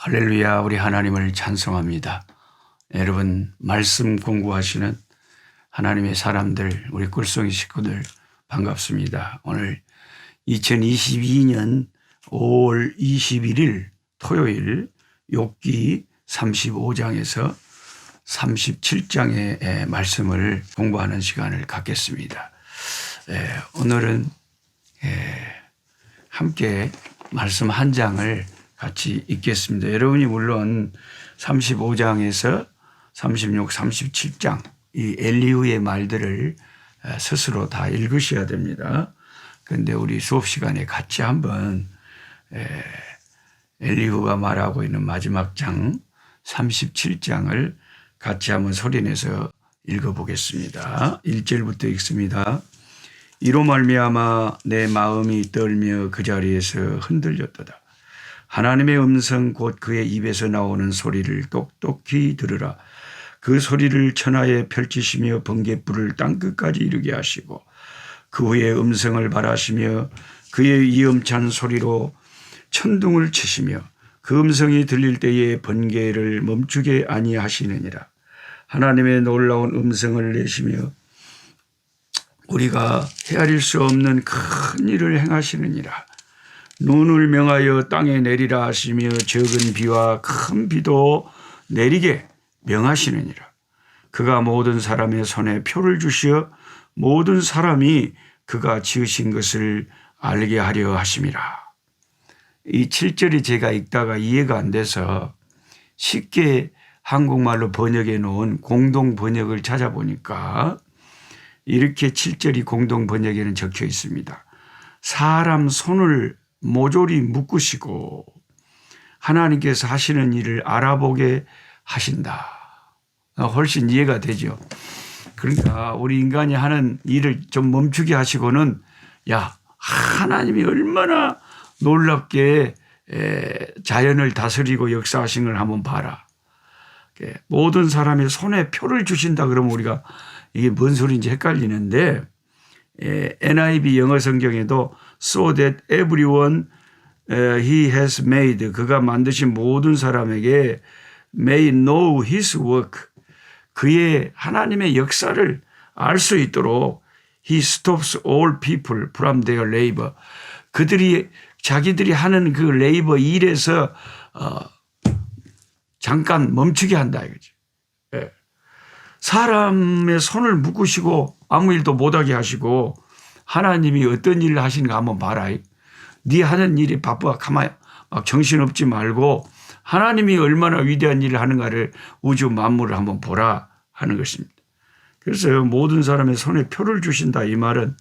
할렐루야, 우리 하나님을 찬송합니다. 여러분, 말씀 공부하시는 하나님의 사람들, 우리 꿀송이 식구들 반갑습니다. 오늘 2022년 5월 21일 토요일 욥기 35장에서 37장의 말씀을 공부하는 시간을 갖겠습니다. 오늘은 함께 말씀 한 장을 같이 읽겠습니다. 여러분이 물론 35장에서 36, 37장 이 엘리후의 말들을 스스로 다 읽으셔야 됩니다. 그런데 우리 수업 시간에 같이 한번 엘리후가 말하고 있는 마지막 장 37장을 같이 한번 소리내서 읽어보겠습니다. 1절부터 읽습니다. 이로 말미암아 내 마음이 떨며 그 자리에서 흔들렸도다. 하나님의 음성 곧 그의 입에서 나오는 소리를 똑똑히 들으라. 그 소리를 천하에 펼치시며 번갯불을 땅끝까지 이르게 하시고 그 후에 음성을 발하시며 그의 위엄찬 소리로 천둥을 치시며 그 음성이 들릴 때에 번개를 멈추게 아니하시느니라. 하나님의 놀라운 음성을 내시며 우리가 헤아릴 수 없는 큰 일을 행하시느니라. 눈을 명하여 땅에 내리라 하시며 적은 비와 큰 비도 내리게 명하시느니라. 그가 모든 사람의 손에 표를 주시어 모든 사람이 그가 지으신 것을 알게 하려 하심이라. 이 7절이 제가 읽다가 이해가 안 돼서 쉽게 한국말로 번역해 놓은 공동 번역을 찾아보니까 이렇게 7절이 공동 번역에는 적혀 있습니다. 사람 손을 모조리 묶으시고 하나님께서 하시는 일을 알아보게 하신다. 훨씬 이해가 되죠. 그러니까 우리 인간이 하는 일을 좀 멈추게 하시고는 야, 하나님이 얼마나 놀랍게 자연을 다스리고 역사하신 걸 한번 봐라. 모든 사람의 손에 표를 주신다 그러면 우리가 이게 뭔 소리인지 헷갈리는데 NIV 영어 성경에도 so that everyone he has made 그가 만드신 모든 사람에게 may know his work 그의 하나님의 역사를 알 수 있도록 he stops all people from their labor 자기들이 하는 그 레이버 일에서 잠깐 멈추게 한다 이거지. 사람의 손을 묶으시고 아무 일도 못하게 하시고 하나님이 어떤 일을 하시는가 한번 봐라. 네 하는 일이 바빠 가만히 막 정신없지 말고 하나님이 얼마나 위대한 일을 하는가를 우주 만물을 한번 보라 하는 것입니다. 그래서 모든 사람의 손에 표를 주신다 이 말은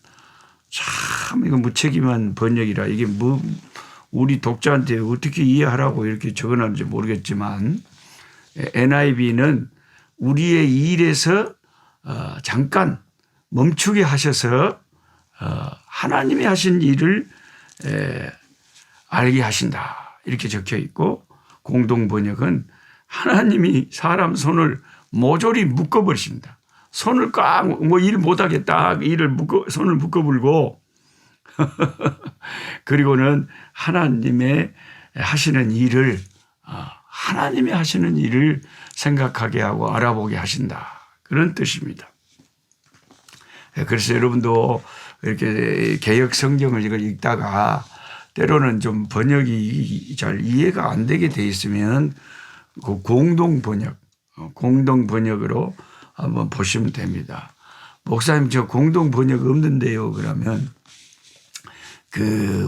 참 이거 무책임한 번역이라 이게 뭐 우리 독자한테 어떻게 이해하라고 이렇게 적어놨는지 모르겠지만 NIV는 우리의 일에서 잠깐 멈추게 하셔서 하나님이 하신 일을 알게 하신다 이렇게 적혀 있고 공동 번역은 하나님이 사람 손을 모조리 묶어버리신다. 손을 꽉 뭐 일 못하겠다 손을 묶어불고 그리고는 하나님의 하시는 일을 생각하게 하고 알아보게 하신다. 그런 뜻입니다. 그래서 여러분도 이렇게 개역 성경을 이걸 읽다가 때로는 좀 번역이 잘 이해가 안 되게 돼 있으면 그 공동 번역으로 한번 보시면 됩니다. 목사님 저 공동 번역 없는데요. 그러면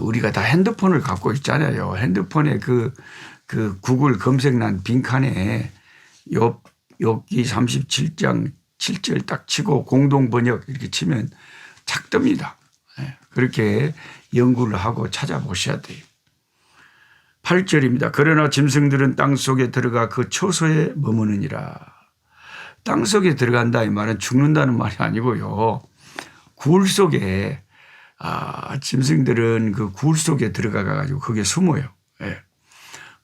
우리가 다 핸드폰을 갖고 있잖아요. 핸드폰에 그 구글 검색란 빈칸에 욥기 37장 7절 딱 치고 공동 번역 이렇게 치면 착 뜹니다. 그렇게 연구를 하고 찾아보셔야 돼요. 8절입니다. 그러나 짐승들은 땅속에 들어가 그 초소에 머무느니라. 땅속에 들어간다 이 말은 죽는다는 말이 아니고요. 굴 속에 짐승들은 그 굴 속에 들어가 가지고 거기에 숨어요.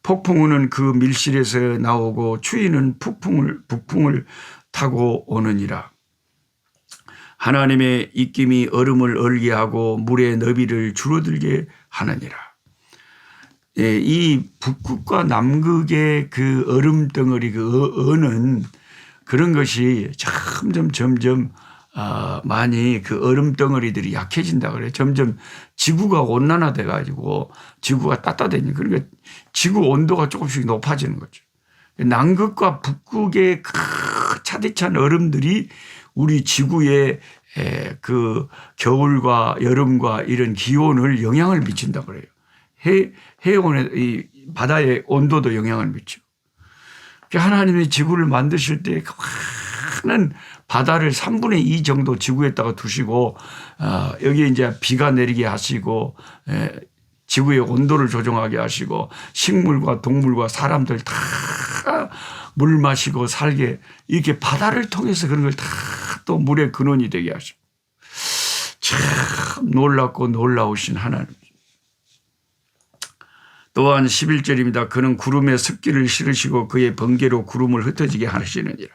폭풍우는 그 밀실에서 나오고 추위는 북풍을 타고 오느니라. 하나님의 입김이 얼음을 얼게 하고 물의 너비를 줄어들게 하느니라. 이 북극과 남극의 그 얼음 덩어리 어는 그런 것이 점점 많이 그 얼음 덩어리들이 약해진다 그래요. 점점 지구가 온난화돼 가지고 지구가 따뜻해지는, 그러니까 지구 온도가 조금씩 높아지는 거죠. 남극과 북극의 차디찬 얼음들이 우리 지구의 그 겨울과 여름과 이런 기온을 영향을 미친다 그래요. 해온의 이 바다의 온도도 영향을 미치고. 하나님이 지구를 만드실 때 많은 바다를 3분의 2 정도 지구에다가 두시고 여기 이제 비가 내리게 하시고 지구의 온도를 조정하게 하시고 식물과 동물과 사람들 다 물 마시고 살게 이렇게 바다를 통해서 그런 걸 다 또 물의 근원이 되게 하시고, 참 놀랍고 놀라우신 하나님. 또한 11절입니다. 그는 구름에 습기를 실으시고 그의 번개로 구름을 흩어지게 하시느니라.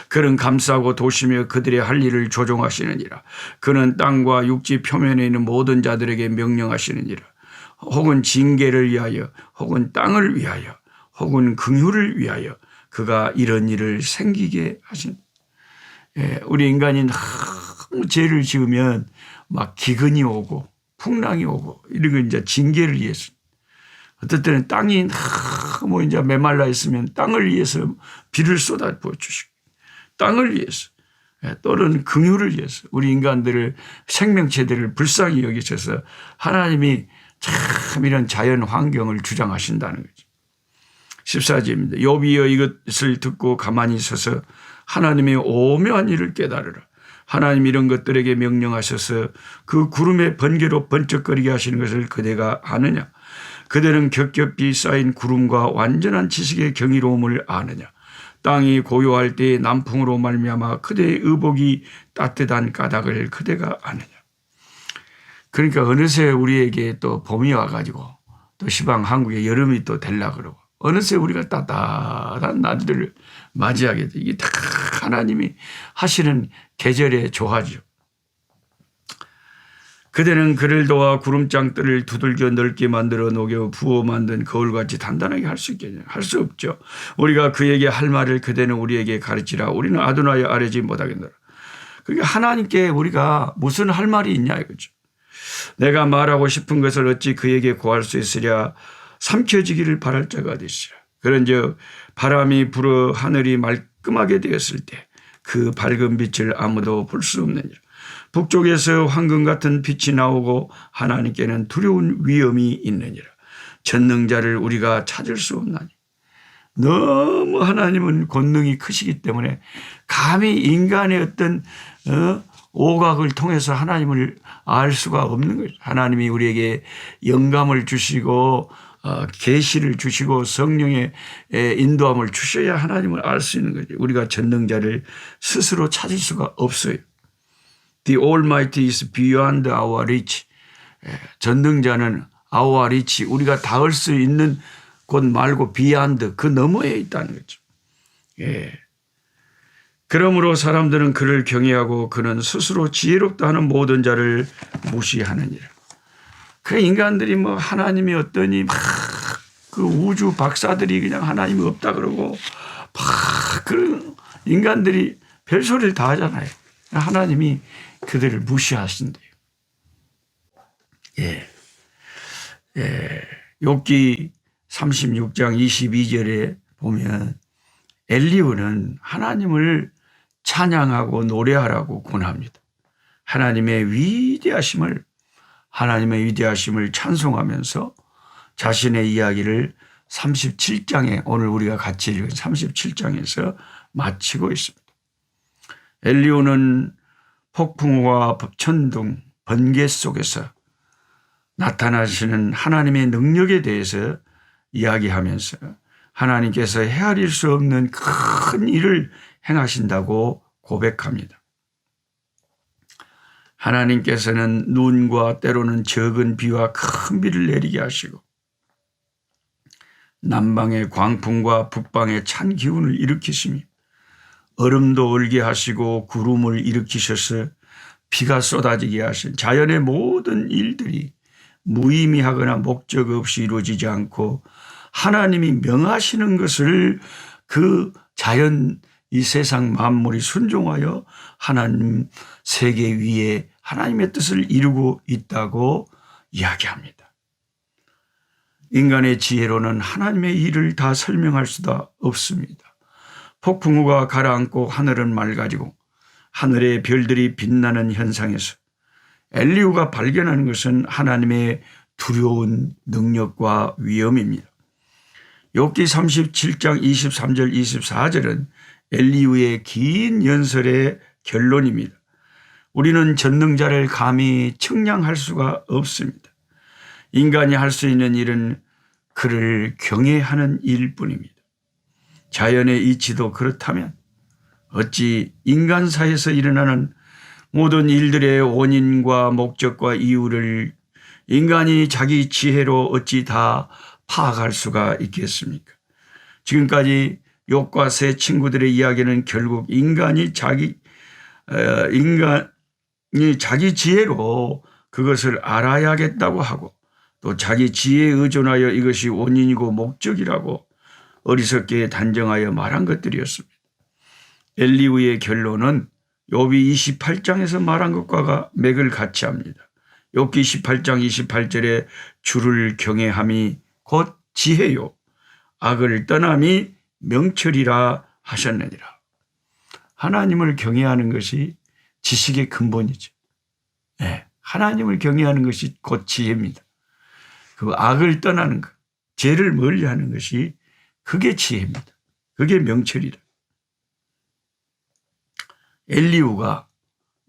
그는 감싸고 도시며 그들의 할 일을 조종하시느니라. 그는 땅과 육지 표면에 있는 모든 자들에게 명령하시느니라. 혹은 징계를 위하여 혹은 땅을 위하여 혹은 긍휼을 위하여 그가 이런 일을 생기게 하신. 우리 인간이 너무 죄를 지으면 막 기근이 오고 풍랑이 오고 이런 건 이제 징계를 위해서. 어떨 때는 땅이 너무 이제 메말라 있으면 땅을 위해서 비를 쏟아 부어 주시고, 땅을 위해서 또는 긍휼을 위해서 우리 인간들을 생명체들을 불쌍히 여기셔서 하나님이 참 이런 자연 환경을 주장하신다는 거죠. 14절입니다. 욥이여 이것을 듣고 가만히 서서 하나님의 오묘한 일을 깨달으라. 하나님 이런 것들에게 명령하셔서 그 구름의 번개로 번쩍거리게 하시는 것을 그대가 아느냐. 그대는 겹겹이 쌓인 구름과 완전한 지식의 경이로움을 아느냐. 땅이 고요할 때에 남풍으로 말미암아 그대의 의복이 따뜻한 까닭을 그대가 아느냐. 그러니까 어느새 우리에게 또 봄이 와가지고 또 시방 한국에 여름이 또 되려고 그러고 어느새 우리가 따뜻한 날들을 맞이하게 돼. 이게 다 하나님이 하시는 계절의 조화죠. 그대는 그를 도와 구름장들을 두들겨 넓게 만들어 녹여 부어 만든 거울같이 단단하게 할 수 있겠냐. 할 수 없죠. 우리가 그에게 할 말을 그대는 우리에게 가르치라. 우리는 아도나이 아뢰지 못하겠노라. 그러니까 하나님께 우리가 무슨 할 말이 있냐 이거죠. 내가 말하고 싶은 것을 어찌 그에게 구할 수 있으랴. 삼켜지기를 바랄 자가 어디 있으랴. 그런즉 바람이 불어 하늘이 말끔하게 되었을 때 그 밝은 빛을 아무도 볼 수 없느니라. 북쪽에서 황금 같은 빛이 나오고 하나님께는 두려운 위험이 있느니라. 전능자를 우리가 찾을 수 없나니. 너무 하나님은 권능이 크시기 때문에 감히 인간의 어떤 오각을 통해서 하나님을 알 수가 없는 거죠. 하나님이 우리에게 영감을 주시고 계시를 주시고 성령의 인도함을 주셔야 하나님을 알 수 있는 거죠. 우리가 전능자를 스스로 찾을 수가 없어요. The Almighty is beyond our reach. 전능자는 our reach, 우리가 닿을 수 있는 곳 말고 beyond, 그 너머에 있다는 거죠. 그러므로 사람들은 그를 경외하고 그는 스스로 지혜롭다 하는 모든 자를 무시하느니라. 그 인간들이 뭐 하나님이 어떠니 막 그 우주 박사들이 그냥 하나님이 없다 그러고 막 그런 인간들이 별소리를 다 하잖아요. 하나님이 그들을 무시하신대요. 욥기 36장 22절에 보면 엘리후는 하나님을 찬양하고 노래하라고 권합니다. 하나님의 위대하심을 찬송하면서 자신의 이야기를 37장에 오늘 우리가 같이 읽은 37장에서 마치고 있습니다. 엘리후는 폭풍과 천둥, 번개 속에서 나타나시는 하나님의 능력에 대해서 이야기하면서 하나님께서 헤아릴 수 없는 큰 일을 행하신다고 고백합니다. 하나님께서는 눈과 때로는 적은 비와 큰 비를 내리게 하시고 남방의 광풍과 북방의 찬 기운을 일으키시며 얼음도 얼게 하시고 구름을 일으키셔서 비가 쏟아지게 하신 자연의 모든 일들이 무의미하거나 목적 없이 이루어지지 않고 하나님이 명하시는 것을 그 자연 이 세상 만물이 순종하여 하나님 세계 위에 하나님의 뜻을 이루고 있다고 이야기합니다. 인간의 지혜로는 하나님의 일을 다 설명할 수가 없습니다. 폭풍우가 가라앉고 하늘은 맑아지고 하늘의 별들이 빛나는 현상에서 엘리후가 발견하는 것은 하나님의 두려운 능력과 위엄입니다. 욥기 37장 23절 24절은 엘리후의 긴 연설의 결론입니다. 우리는 전능자를 감히 측량할 수가 없습니다. 인간이 할 수 있는 일은 그를 경외하는 일뿐입니다. 자연의 이치도 그렇다면 어찌 인간사에서 일어나는 모든 일들의 원인과 목적과 이유를 인간이 자기 지혜로 어찌 다 파악할 수가 있겠습니까? 지금까지 욥과 세 친구들의 이야기는 결국 인간이 자기 지혜로 그것을 알아야겠다고 하고 또 자기 지혜에 의존하여 이것이 원인이고 목적이라고 어리석게 단정하여 말한 것들이었습니다. 엘리후의 결론은 욥이 28장에서 말한 것과 맥을 같이 합니다. 욥기 18장 28절에 주를 경외함이 곧 지혜요 악을 떠남이 명철이라 하셨느니라. 하나님을 경외하는 것이 지식의 근본이죠. 네, 하나님을 경외하는 것이 곧 지혜입니다. 그 악을 떠나는 것, 죄를 멀리하는 것이 그게 지혜입니다. 그게 명철이다. 엘리후가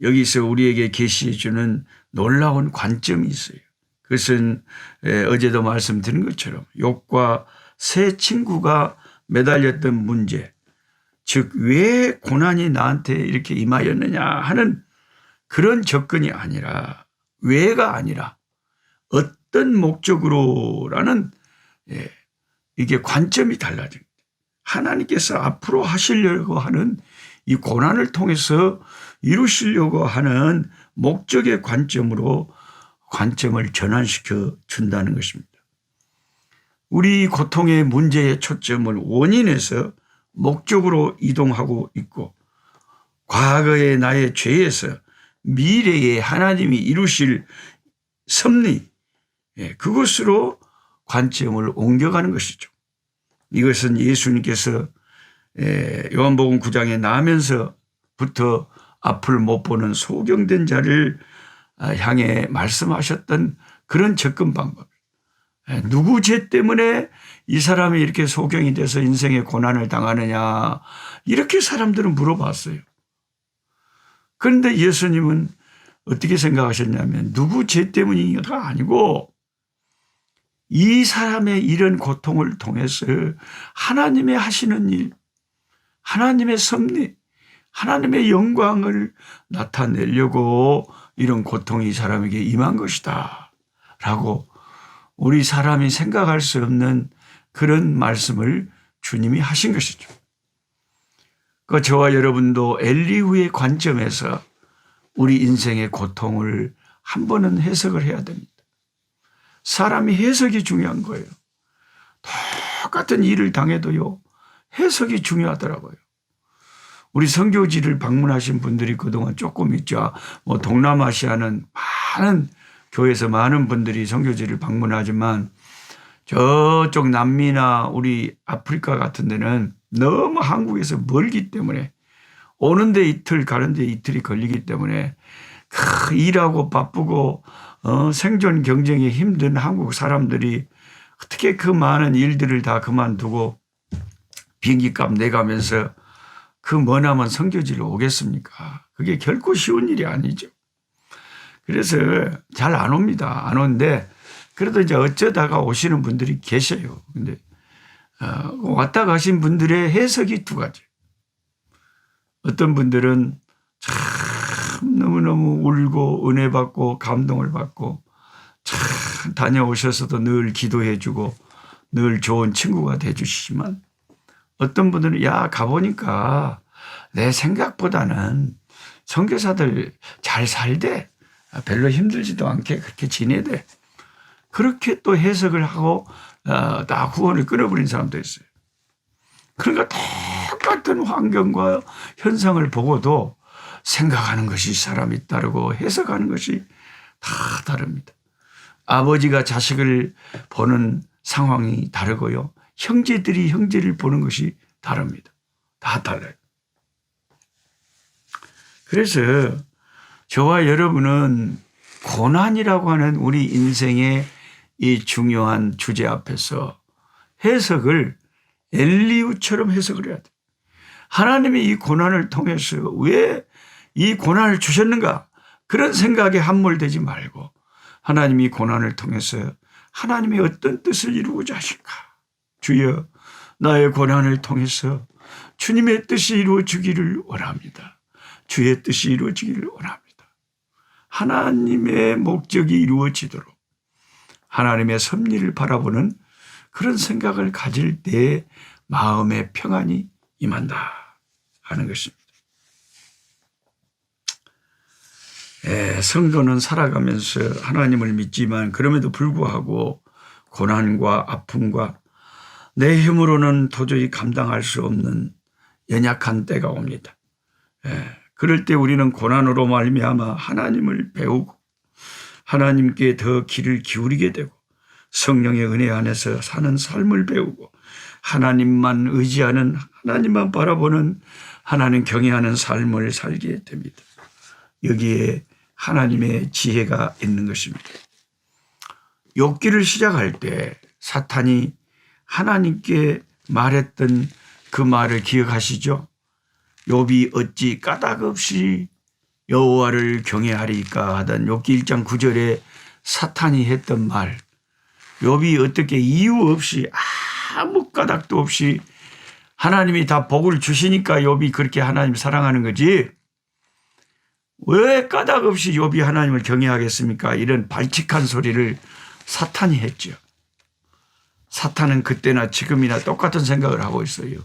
여기서 우리에게 계시해 주는 놀라운 관점이 있어요. 그것은 어제도 말씀드린 것처럼 욥과 세 친구가 매달렸던 문제, 즉 왜 고난이 나한테 이렇게 임하였느냐 하는 그런 접근이 아니라 왜가 아니라 어떤 목적으로라는 이게 관점이 달라집니다. 하나님께서 앞으로 하시려고 하는 이 고난을 통해서 이루시려고 하는 목적의 관점으로 관점을 전환시켜 준다는 것입니다. 우리 고통의 문제의 초점을 원인에서 목적으로 이동하고 있고 과거의 나의 죄에서 미래에 하나님이 이루실 섭리 그것으로 관점을 옮겨가는 것이죠. 이것은 예수님께서 요한복음 9장에 나면서부터 앞을 못 보는 소경된 자를 향해 말씀하셨던 그런 접근 방법. 누구 죄 때문에 이 사람이 이렇게 소경이 돼서 인생의 고난을 당하느냐 이렇게 사람들은 물어봤어요. 그런데 예수님은 어떻게 생각하셨냐면 누구 죄 때문이가 아니고 이 사람의 이런 고통을 통해서 하나님의 하시는 일, 하나님의 섭리, 하나님의 영광을 나타내려고 이런 고통이 이 사람에게 임한 것이다 라고 우리 사람이 생각할 수 없는 그런 말씀을 주님이 하신 것이죠. 그 저와 여러분도 엘리후의 관점에서 우리 인생의 고통을 한 번은 해석을 해야 됩니다. 사람이 해석이 중요한 거예요. 똑같은 일을 당해도요, 해석이 중요하더라고요. 우리 선교지를 방문하신 분들이 그동안 조금 있죠. 뭐 동남아시아는 많은 교회에서 많은 분들이 선교지를 방문하지만 저쪽 남미나 우리 아프리카 같은 데는 너무 한국에서 멀기 때문에 오는데 이틀 가는데 이틀이 걸리기 때문에 일하고 바쁘고 생존 경쟁이 힘든 한국 사람들이 어떻게 그 많은 일들을 다 그만두고 비행기값 내가면서 그 머나먼 선교지를 오겠습니까? 그게 결코 쉬운 일이 아니죠. 그래서 잘 안 옵니다. 안 오는데 그래도 이제 어쩌다가 오시는 분들이 계셔요. 근데 왔다 가신 분들의 해석이 두 가지. 어떤 분들은 참 너무너무 울고 은혜 받고 감동을 받고 참 다녀오셔서도 늘 기도해 주고 늘 좋은 친구가 돼 주시지만 어떤 분들은 야 가보니까 내 생각보다는 선교사들 잘 살대. 별로 힘들지도 않게 그렇게 지내대. 그렇게 또 해석을 하고 다 구원을 끊어버린 사람도 있어요. 그러니까 똑같은 환경과 현상을 보고도 생각하는 것이 사람이 다르고 해석하는 것이 다 다릅니다. 아버지가 자식을 보는 상황이 다르고요. 형제들이 형제를 보는 것이 다릅니다. 다 달라요. 그래서 저와 여러분은 고난이라고 하는 우리 인생의 이 중요한 주제 앞에서 해석을 엘리후처럼 해석을 해야 돼. 하나님이 이 고난을 통해서 왜 이 고난을 주셨는가? 그런 생각에 함몰되지 말고 하나님이 고난을 통해서 하나님의 어떤 뜻을 이루고자 하실까? 주여, 나의 고난을 통해서 주님의 뜻이 이루어지기를 원합니다. 주의 뜻이 이루어지기를 원합니다. 하나님의 목적이 이루어지도록 하나님의 섭리를 바라보는 그런 생각을 가질 때 마음의 평안이 임한다 하는 것입니다. 성도는 살아가면서 하나님을 믿지만 그럼에도 불구하고 고난과 아픔과 내 힘으로는 도저히 감당할 수 없는 연약한 때가 옵니다. 그럴 때 우리는 고난으로 말미암아 하나님을 배우고 하나님께 더 귀를 기울이게 되고 성령의 은혜 안에서 사는 삶을 배우고 하나님만 의지하는, 하나님만 바라보는, 하나님 경외하는 삶을 살게 됩니다. 여기에 하나님의 지혜가 있는 것입니다. 욥기를 시작할 때 사탄이 하나님께 말했던 그 말을 기억하시죠? 욥이 어찌 까닭 없이 여호와를 경외하리까 하던 욥기 1장 9절에 사탄이 했던 말, 욥이 어떻게 이유 없이 아무 까닭도 없이 하나님이 다 복을 주시니까 욥이 그렇게 하나님 사랑하는 거지 왜 까닭 없이 욥이 하나님을 경외하겠습니까? 이런 발칙한 소리를 사탄이 했죠. 사탄은 그때나 지금이나 똑같은 생각을 하고 있어요.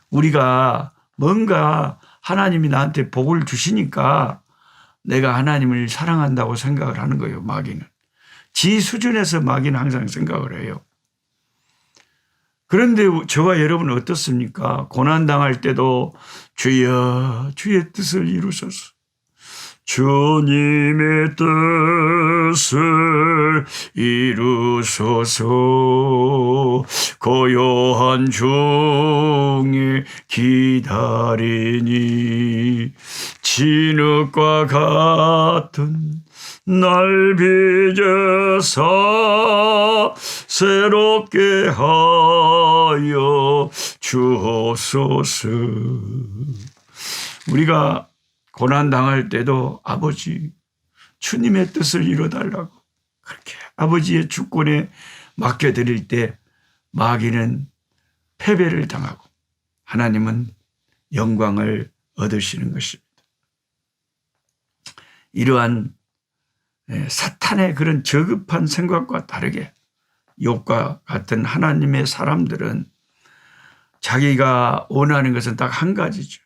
우리가 뭔가 하나님이 나한테 복을 주시니까 내가 하나님을 사랑한다고 생각을 하는 거예요. 마귀는. 지 수준에서 마귀는 항상 생각을 해요. 그런데 저와 여러분은 어떻습니까? 고난당할 때도 주여 주의 뜻을 이루소서. 주님의 뜻을 이루소서. 고요한 중에 기다리니 진흙과 같은 날 빚어서 새롭게 하여 주옵소서. 우리가 고난당할 때도 아버지 주님의 뜻을 이루어달라고 그렇게 아버지의 주권에 맡겨드릴 때 마귀는 패배를 당하고 하나님은 영광을 얻으시는 것입니다. 이러한 사탄의 그런 저급한 생각과 다르게 욥과 같은 하나님의 사람들은 자기가 원하는 것은 딱 한 가지죠.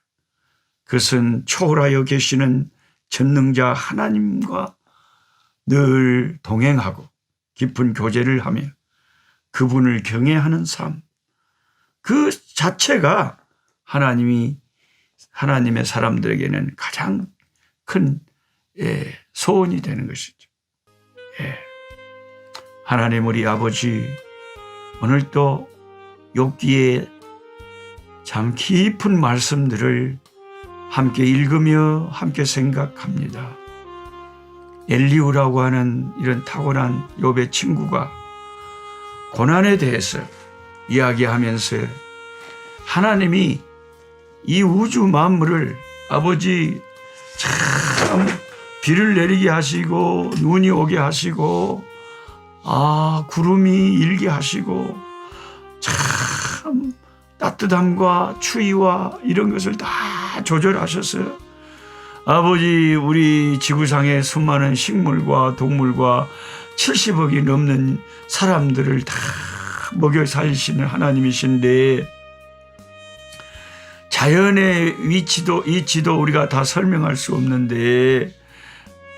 그것은 초월하여 계시는 전능자 하나님과 늘 동행하고 깊은 교제를 하며 그분을 경외하는 삶, 그 자체가 하나님의 사람들에게는 가장 큰 소원이 되는 것이죠. 하나님 우리 아버지, 오늘도 욥기의 참 깊은 말씀들을 함께 읽으며 함께 생각합니다. 엘리후라고 하는 이런 타고난 욥의 친구가 고난에 대해서 이야기하면서 하나님이 이 우주 만물을 아버지 참 비를 내리게 하시고 눈이 오게 하시고 구름이 일게 하시고 참 따뜻함과 추위와 이런 것을 다 조절하셔서 아버지 우리 지구상의 수많은 식물과 동물과 70억이 넘는 사람들을 다 먹여 살리시는 하나님이신데 자연의 위치도 이치도 우리가 다 설명할 수 없는데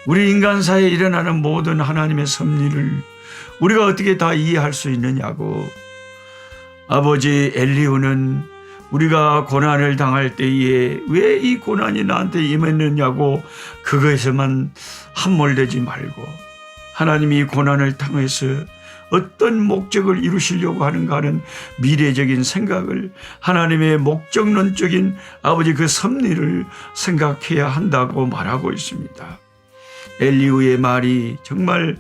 우리 인간사에 일어나는 모든 하나님의 섭리를 우리가 어떻게 다 이해할 수 있느냐고. 아버지, 엘리후는 우리가 고난을 당할 때에 왜 이 고난이 나한테 임했느냐고 그것에만 함몰되지 말고 하나님이 고난을 통해서 어떤 목적을 이루시려고 하는가 하는 미래적인 생각을, 하나님의 목적론적인 아버지 그 섭리를 생각해야 한다고 말하고 있습니다. 엘리후의 말이 정말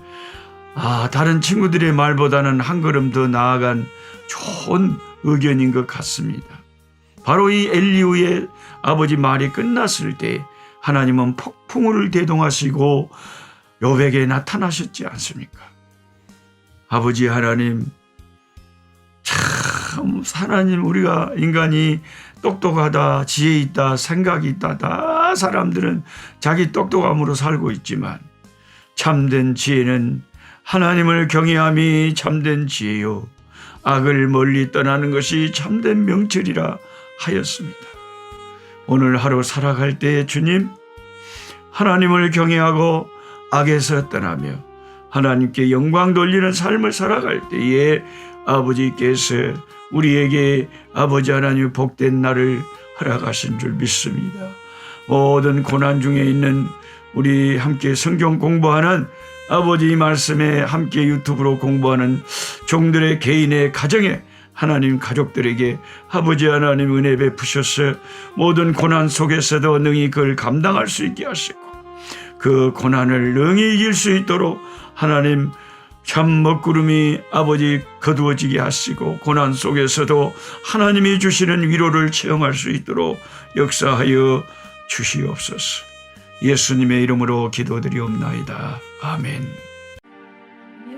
다른 친구들의 말보다는 한 걸음 더 나아간 좋은 의견인 것 같습니다. 바로 이 엘리후의 아버지 말이 끝났을 때 하나님은 폭풍우를 대동하시고 욥에게 나타나셨지 않습니까? 아버지 하나님, 참 하나님, 우리가 인간이 똑똑하다, 지혜 있다, 생각이 있다, 다 사람들은 자기 똑똑함으로 살고 있지만 참된 지혜는 하나님을 경외함이 참된 지혜요, 악을 멀리 떠나는 것이 참된 명철이라 하였습니다. 오늘 하루 살아갈 때 주님, 하나님을 경외하고 악에서 떠나며 하나님께 영광 돌리는 삶을 살아갈 때에 아버지께서 우리에게 아버지 하나님 복된 날을 허락하신 줄 믿습니다. 모든 고난 중에 있는 우리 함께 성경 공부하는 아버지 말씀에 함께 유튜브로 공부하는 종들의 개인의 가정에 하나님 가족들에게 아버지 하나님 은혜 베푸셔서 모든 고난 속에서도 능히 그걸 감당할 수 있게 하시고 그 고난을 능히 이길 수 있도록 하나님 참 먹구름이 아버지 거두어지게 하시고 고난 속에서도 하나님이 주시는 위로를 체험할 수 있도록 역사하여 주시옵소서. 예수님의 이름으로 기도드리옵나이다. 아멘.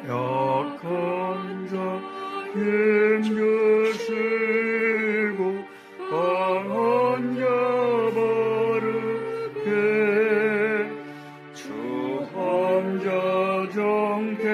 약한 자 힘주시고 강한 자 바르게 주한 자 정퇴